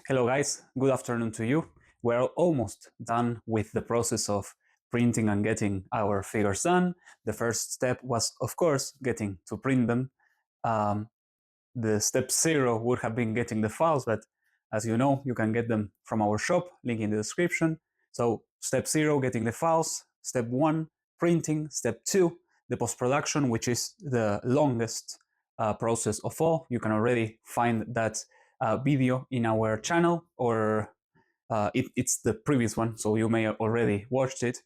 Hello guys, good afternoon to you. We're almost done with the process of printing and getting our figures done. The first step was, of course, getting to print them. Um, the step 0 would have been getting the files, but as you know, you can get them from our shop, link in the description. So step 0, getting the files. Step 1, printing. Step 2, the post-production, which is the longest process of all. You can already find that video in our channel, or it's the previous one, so you may already watched it.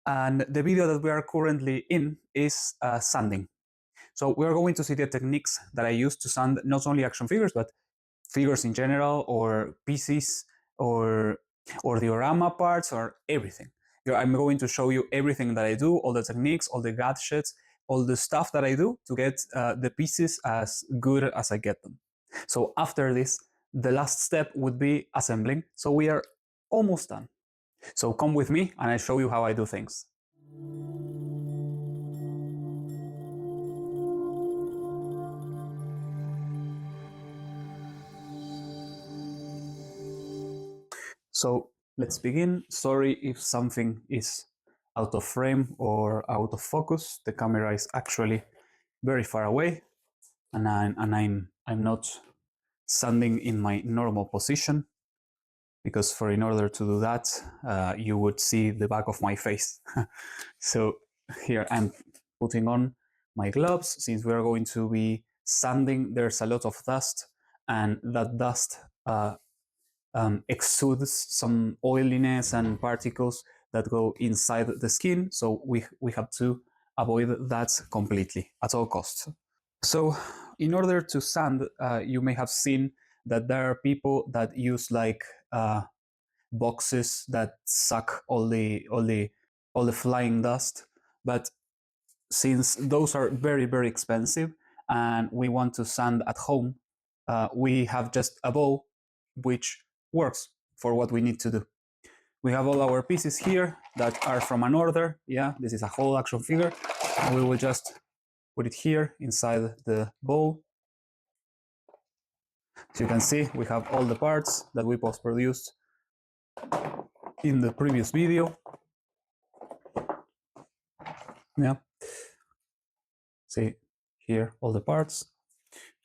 And the video that we are currently in is sanding. So we are going to see the techniques that I use to sand not only action figures, but figures in general, or pieces, or diorama parts, or everything. I'm going to show you everything that I do, all the techniques, all the gadgets, all the stuff that I do to get the pieces as good as I get them. So after this, the last step would be assembling. So we are almost done. So come with me and I show you how I do things. So let's begin. Sorry if something is out of frame or out of focus. The camera is actually very far away, and I'm not standing in my normal position, because in order to do that, you would see the back of my face. So here I'm putting on my gloves. Since we are going to be sanding, there's a lot of dust, and that dust exudes some oiliness and particles that go inside the skin. So we have to avoid that completely at all costs. So in order to sand, you may have seen that there are people that use like boxes that suck all the flying dust. But since those are very expensive and we want to sand at home, we have just a bowl which works for what we need to do. We have all our pieces here that are from an order. Yeah, this is a whole action figure, and we will just put it here inside the bowl. So you can see we have all the parts that we post-produced in the previous video. Yeah, see here all the parts,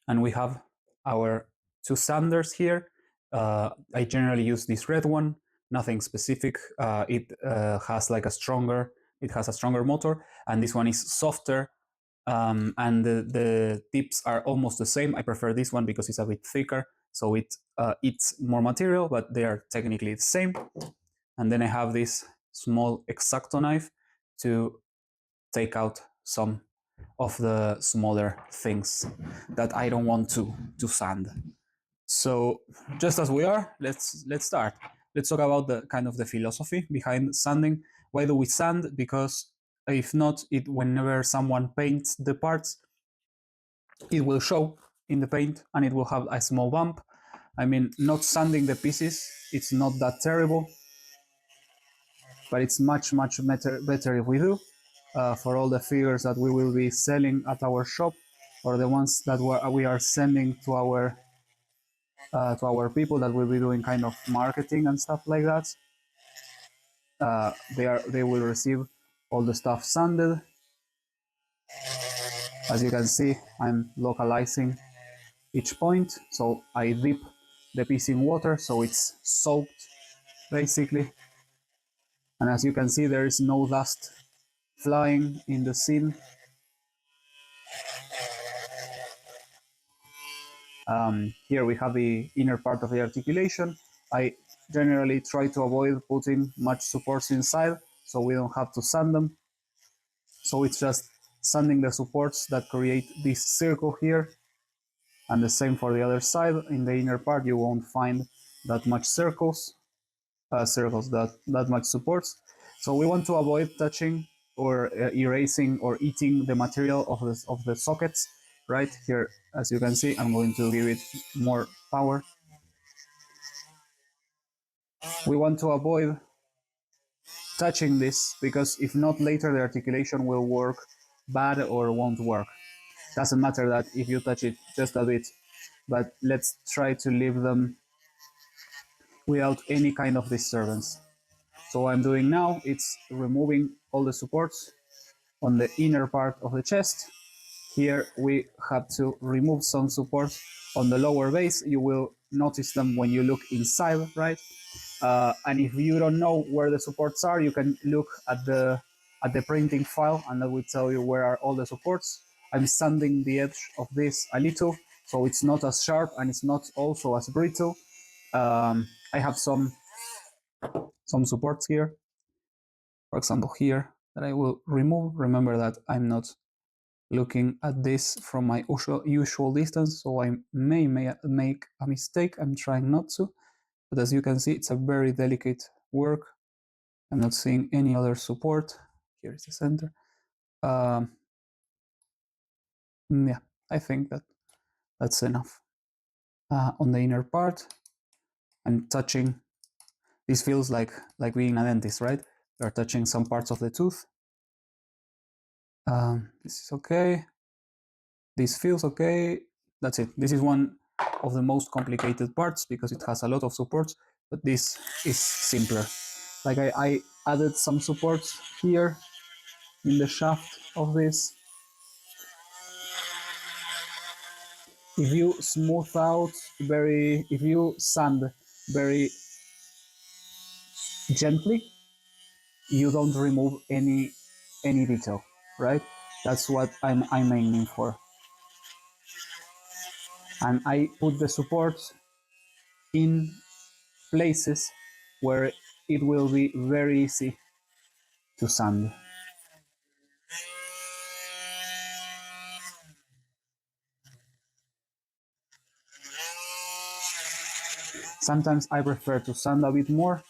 and we have our two sanders here. I generally use this red one, nothing specific. It has like a stronger motor, and this one is softer, and the tips are almost the same. I prefer this one because it's a bit thicker, so it eats more material, but they are technically the same. And then I have this small X-Acto knife to take out some of the smaller things that I don't want to sand. So just as we are, let's start. Let's talk about the kind of the philosophy behind sanding. Why do we sand? Because if not, whenever someone paints the parts, it will show in the paint and it will have a small bump. I mean, not sanding the pieces, it's not that terrible, but it's much better if we do. For all the figures that we will be selling at our shop, or the ones that we are sending to our people that will be doing kind of marketing and stuff like that, they will receive all the stuff sanded. As you can see, I'm localizing each point, so I dip the piece in water so it's soaked basically. And as you can see, there is no dust flying in the scene. Here we have the inner part of the articulation. I generally try to avoid putting much supports inside so we don't have to sand them. So it's just sanding the supports that create this circle here, and the same for the other side. In the inner part you won't find that much that much supports. So we want to avoid touching or erasing or eating the material of the sockets. Right here, as you can see, I'm going to give it more power. We want to avoid touching this, because if not, later the articulation will work bad or won't work. Doesn't matter that if you touch it just a bit, but let's try to leave them without any kind of disturbance. So what I'm doing now, it's removing all the supports on the inner part of the chest. Here we have to remove some supports on the lower base. You will notice them when you look inside, right? And if you don't know where the supports are, you can look at the printing file, and that will tell you where are all the supports. I'm sanding the edge of this a little, so it's not as sharp and it's not also as brittle. I have some supports here, for example here, that I will remove. Remember that I'm not looking at this from my usual distance, so I may make a mistake. I'm trying not to, but as you can see, it's a very delicate work. I'm not seeing any other support. Here is the center. Yeah, I think that's enough. On the inner part, I'm touching. This feels like being a dentist, right? You're touching some parts of the tooth. This is okay. This feels okay. That's it. This is one of the most complicated parts because it has a lot of supports, but this is simpler. Like I added some supports here in the shaft of this. If you smooth out if you sand very gently, you don't remove any detail, right? That's what I'm aiming for. And I put the supports in places where it will be very easy to sand. Sometimes I prefer to sand a bit more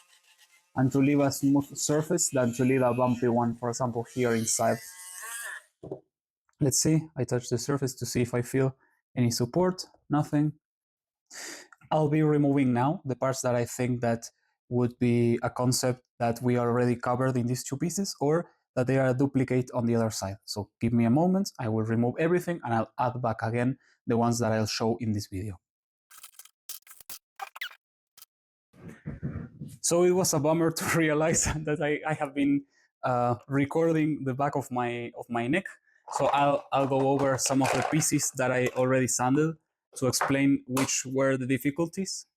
and to leave a smooth surface than to leave a bumpy one, for example, here inside. Let's see, I touch the surface to see if I feel any support, nothing. I'll be removing now the parts that I think that would be a concept that we already covered in these two pieces, or that they are a duplicate on the other side. So give me a moment, I will remove everything and I'll add back again the ones that I'll show in this video. So it was a bummer to realize that I have been recording the back of my neck. So I'll go over some of the pieces that I already sanded to explain which were the difficulties.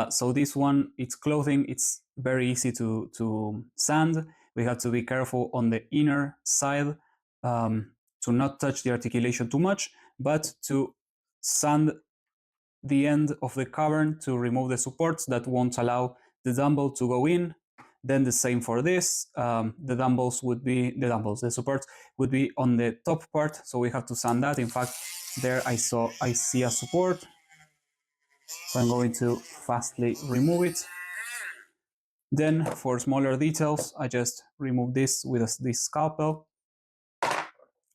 So this one, it's clothing. It's very easy to sand. We have to be careful on the inner side to not touch the articulation too much, but to sand the end of the cavern to remove the supports that won't allow the dumbbell to go in. Then the same for this. The supports would be on the top part, so we have to sand that. In fact, there I see a support, so I'm going to fastly remove it. Then for smaller details, I just remove this with this scalpel.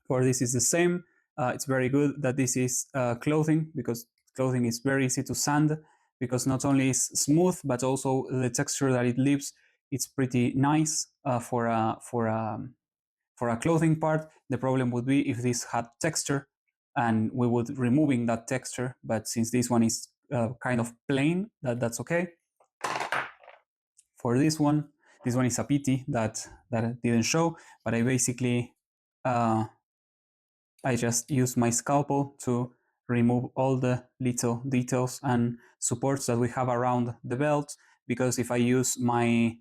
For this is the same. It's very good that this is clothing, because clothing is very easy to sand, because not only is smooth, but also the texture that it leaves, it's pretty nice for a clothing part. The problem would be if this had texture and we would removing that texture, but since this one is kind of plain, that's okay. For this one is a pity that I didn't show, but I basically I just use my scalpel to remove all the little details and supports that we have around the belt, because if I use my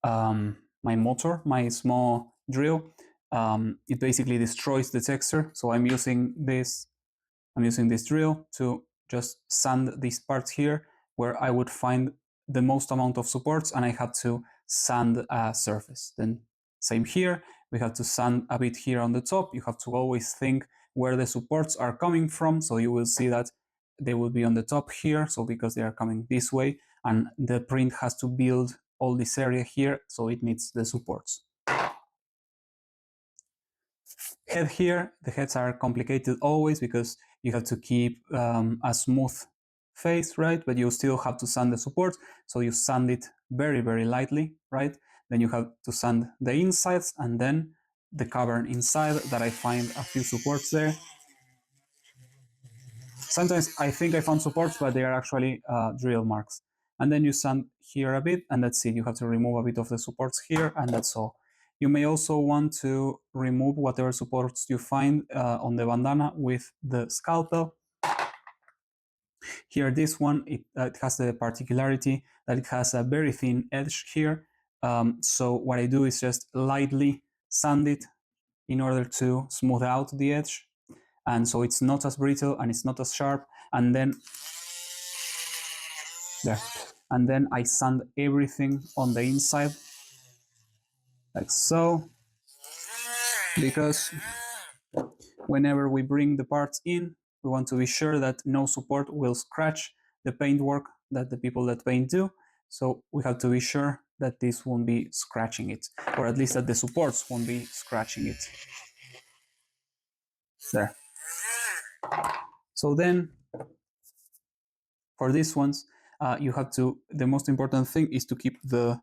my motor, my small drill, it basically destroys the texture. So I'm using this drill to just sand these parts here where I would find the most amount of supports, and I have to sand a surface. Then same here, we have to sand a bit here on the top. You have to always think where the supports are coming from. So you will see that they will be on the top here. So because they are coming this way, and the print has to build all this area here, so it needs the supports. Head here, the heads are complicated always because you have to keep a smooth face, right? But you still have to sand the support, so you sand it very, very lightly, right? Then you have to sand the insides and then the cavern inside, that I find a few supports there. Sometimes I think I found supports, but they are actually drill marks. and then you sand here a bit, and that's it. You have to remove a bit of the supports here, and that's all. You may also want to remove whatever supports you find on the bandana with the scalpel. Here, this one, it has the particularity that it has a very thin edge here. So what I do is just lightly sand it in order to smooth out the edge. And so it's not as brittle and it's not as sharp. And then there. And then I sand everything on the inside, like so, because whenever we bring the parts in, we want to be sure that no support will scratch the paintwork that the people that paint do. So we have to be sure that this won't be scratching it, or at least that the supports won't be scratching it. There. So then, for these ones, you have to, the most important thing is to keep the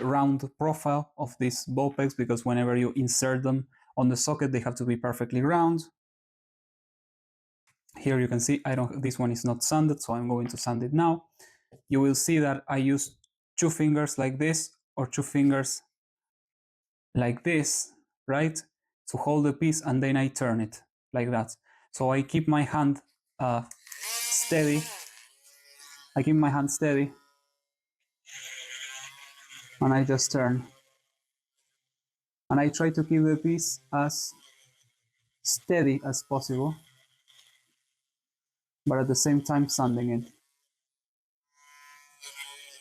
round profile of these ball pegs, because whenever you insert them on the socket, they have to be perfectly round. Here you can see this one is not sanded, so I'm going to sand it now. You will see that I use 2 fingers like this, or 2 fingers like this, right, to hold the piece, and then I turn it like that. So I keep my hand steady. I keep my hand steady, and I just turn. And I try to keep the piece as steady as possible, but at the same time sanding it.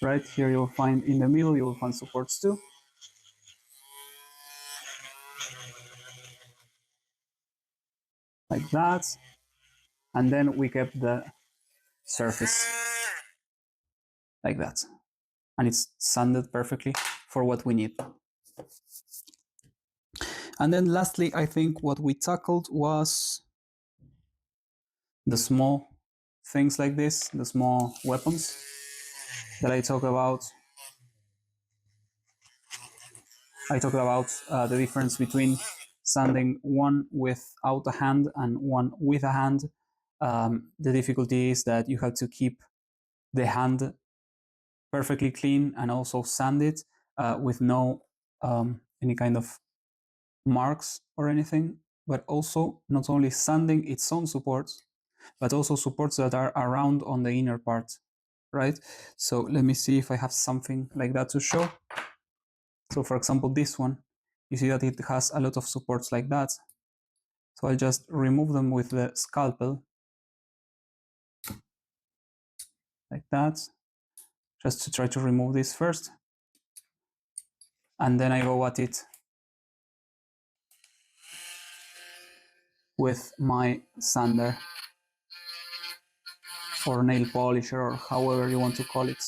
Right here you'll find, in the middle, you will find supports too. Like that. And then we kept the surface like that. And it's sanded perfectly for what we need. And then lastly, I think what we tackled was the small things like this, the small weapons that I talked about. I talked about the difference between sanding one without a hand and one with a hand. The difficulty is that you have to keep the hand perfectly clean and also sand it with no any kind of marks or anything, but also not only sanding its own supports, but also supports that are around on the inner part, right? So let me see if I have something like that to show. So for example, this one, you see that it has a lot of supports like that. So I'll just remove them with the scalpel, like that, just to try to remove this first. And then I go at it with my sander or nail polisher, or however you want to call it.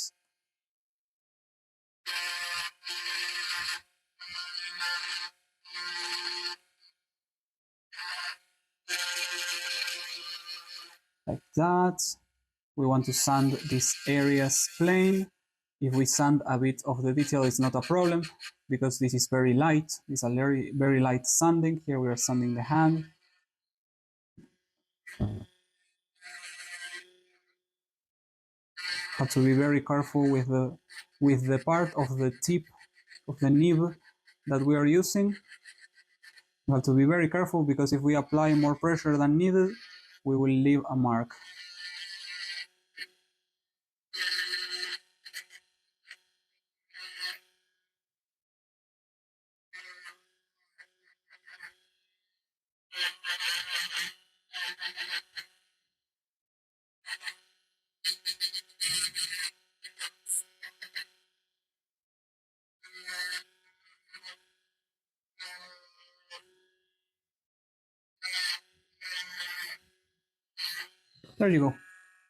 Like that. We want to sand these areas plain. If we sand a bit of the detail, it's not a problem, because this is very light. It's a very, very light sanding. Here we are sanding the hand. Have to be very careful with the part of the tip of the nib that we are using. We have to be very careful, because if we apply more pressure than needed, we will leave a mark. There you go,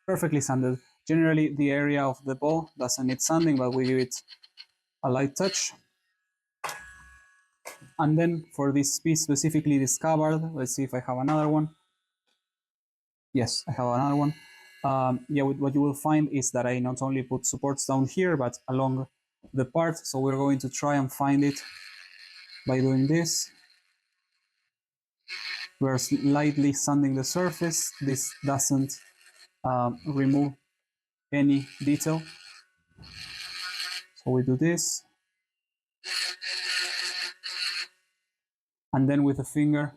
perfectly sanded. Generally, the area of the ball doesn't need sanding, but we give it a light touch. And then for this piece, specifically this scabbard, let's see if I have another one. Yes, I have another one. Yeah, what you will find is that I not only put supports down here, but along the part. So we're going to try and find it by doing this. We're lightly sanding the surface. This doesn't remove any detail. So we do this, and then with the finger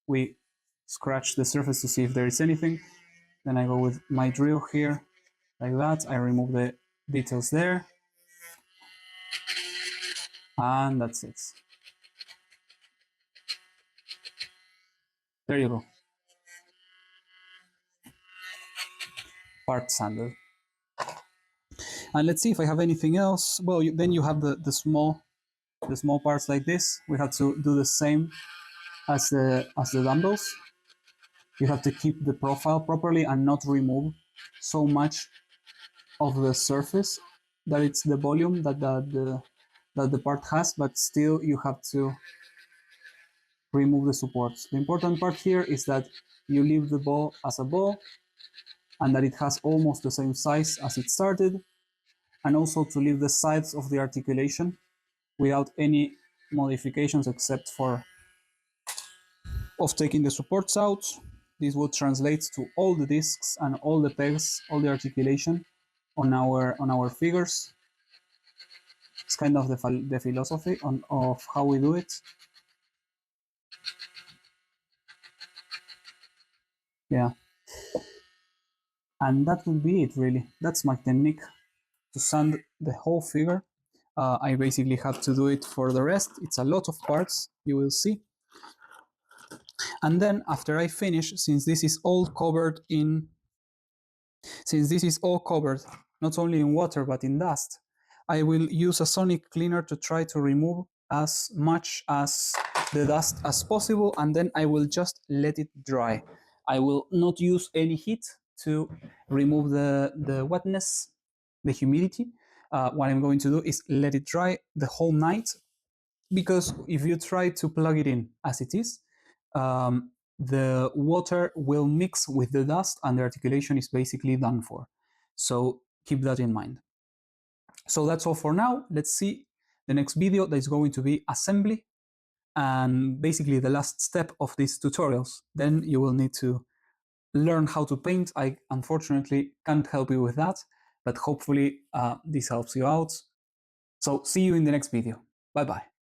we scratch the surface to see if there is anything. Then I go with my drill here, like that. I remove the details there, and that's it. There you go. Part sanded. And let's see if I have anything else. Well, then you have the small parts like this. We have to do the same as the dumbbells. You have to keep the profile properly and not remove so much of the surface that it's the volume that the part has, but still you have to remove the supports. The important part here is that you leave the ball as a ball and that it has almost the same size as it started, and also to leave the sides of the articulation without any modifications except for of taking the supports out. This will translate to all the discs and all the pegs, all the articulation on our figures. It's kind of the philosophy of how we do it. Yeah. And that would be it, really. That's my technique to sand the whole figure. I basically have to do it for the rest. It's a lot of parts, you will see. And then after I finish, since this is all covered not only in water but in dust, I will use a sonic cleaner to try to remove as much as the dust as possible, and then I will just let it dry. I will not use any heat to remove the wetness, the humidity. What I'm going to do is let it dry the whole night, because if you try to plug it in as it is, the water will mix with the dust and the articulation is basically done for. So keep that in mind. So that's all for now. Let's see the next video that is going to be assembly and basically the last step of these tutorials. Then you will need to learn how to paint. I unfortunately can't help you with that, but hopefully this helps you out. So see you in the next video. Bye bye.